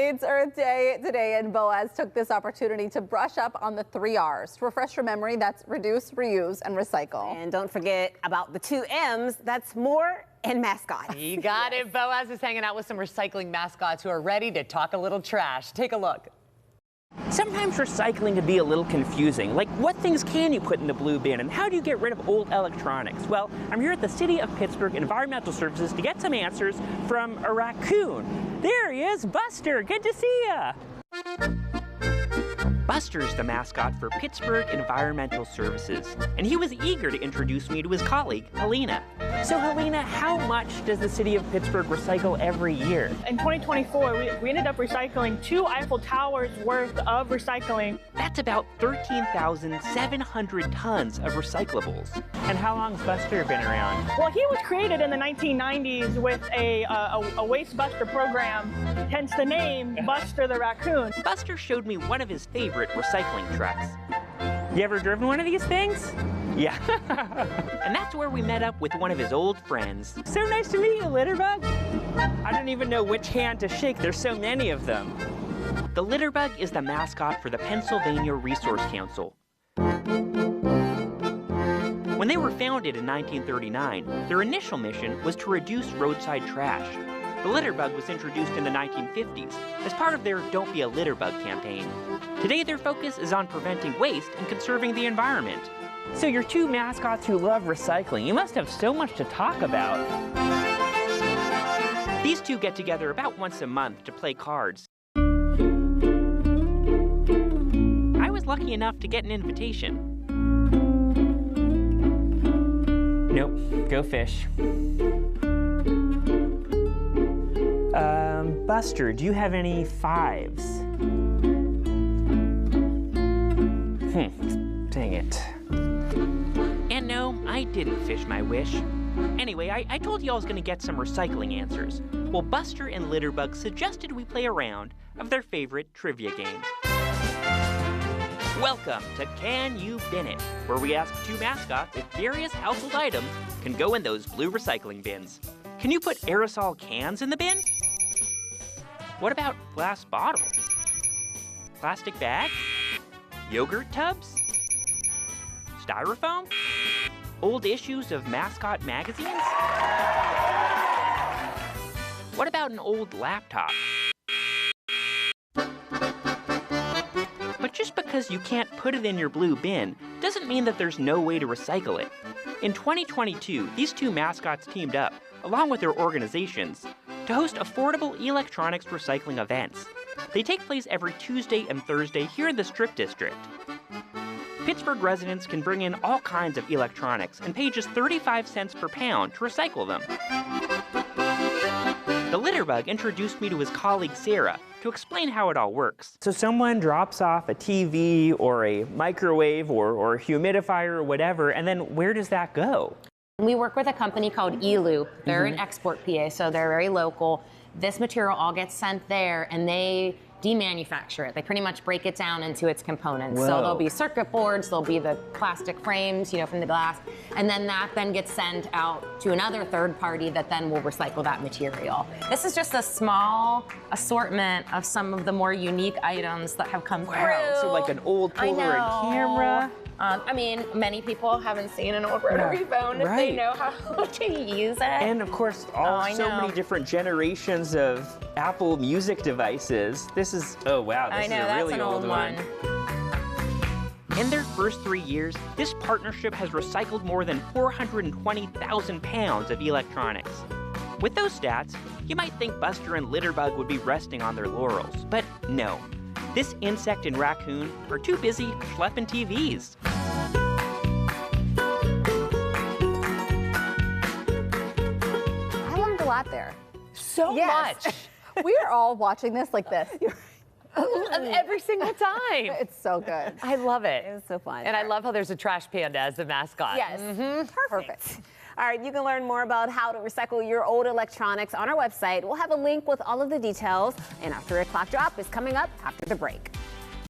It's Earth Day today, and Boaz took this opportunity to brush up on the 3 R's. To refresh your memory, that's reduce, reuse, and recycle. And don't forget about the 2 M's, that's more and mascots. You got it. Boaz is hanging out with some recycling mascots who are ready to talk a little trash. Take a look. Sometimes recycling can be a little confusing, like what things can you put in the blue bin and how do you get rid of old electronics? Well, I'm here at the City of Pittsburgh Environmental Services to get some answers from a raccoon. There he is, Buster, good to see ya! Buster's the mascot for Pittsburgh Environmental Services, and he was eager to introduce me to his colleague, Helena. So Helena, how much does the City of Pittsburgh recycle every year? In 2024, we ended up recycling 2 Eiffel Towers worth of recycling. That's about 13,700 tons of recyclables. And how long's Buster been around? Well, he was created in the 1990s with a Waste Buster program, hence the name Buster the Raccoon. Buster showed me one of his favorite recycling trucks. You ever driven one of these things? Yeah. And that's where we met up with one of his old friends. So nice to meet you, Litterbug. I don't even know which hand to shake. There's so many of them. The Litterbug is the mascot for the Pennsylvania Resource Council. When they were founded in 1939, their initial mission was to reduce roadside trash. The Litterbug was introduced in the 1950s as part of their Don't Be a Litterbug campaign. Today, their focus is on preventing waste and conserving the environment. So you're 2 mascots who love recycling. You must have so much to talk about. These 2 get together about once a month to play cards. I was lucky enough to get an invitation. Nope, go fish. Buster, do you have any 5s? Dang it. And no, I didn't fish my wish. Anyway, I told you I was gonna get some recycling answers. Well, Buster and Litterbug suggested we play a round of their favorite trivia game. Welcome to Can You Bin It, where we ask 2 mascots if various household items can go in those blue recycling bins. Can you put aerosol cans in the bin? What about glass bottles? Plastic bags? Yogurt tubs? Styrofoam? Old issues of mascot magazines? What about an old laptop? But just because you can't put it in your blue bin doesn't mean that there's no way to recycle it. In 2022, these 2 mascots teamed up, along with their organizations, to host affordable electronics recycling events. They take place every Tuesday and Thursday here in the Strip District. Pittsburgh residents can bring in all kinds of electronics and pay just 35 cents per pound to recycle them. The Litterbug introduced me to his colleague Sarah to explain how it all works. So someone drops off a TV or a microwave or a humidifier or whatever, and then where does that go? We work with a company called eLoop. They're an export PA, so they're very local. This material all gets sent there, and they demanufacture it. They pretty much break it down into its components. Whoa. So there'll be circuit boards, there'll be the plastic frames, from the glass, and then that gets sent out to another third party that then will recycle that material. This is just a small assortment of some of the more unique items that have come through. Wow, so like an old Polaroid camera. I mean, many people haven't seen an old rotary phone if they know how to use it. And of course, so many different generations of Apple Music devices. This is, oh wow, this is a really old one. In their first 3 years, this partnership has recycled more than 420,000 pounds of electronics. With those stats, you might think Buster and Litterbug would be resting on their laurels, but no. This insect and raccoon are too busy schlepping TVs. I learned a lot there. So much. We are all watching this like this. Every single time. It's so good. I love it. It was so fun. And I love how there's a trash panda as the mascot. Yes. Perfect. All right, you can learn more about how to recycle your old electronics on our website. We'll have a link with all of the details, and our 3 o'clock drop is coming up after the break.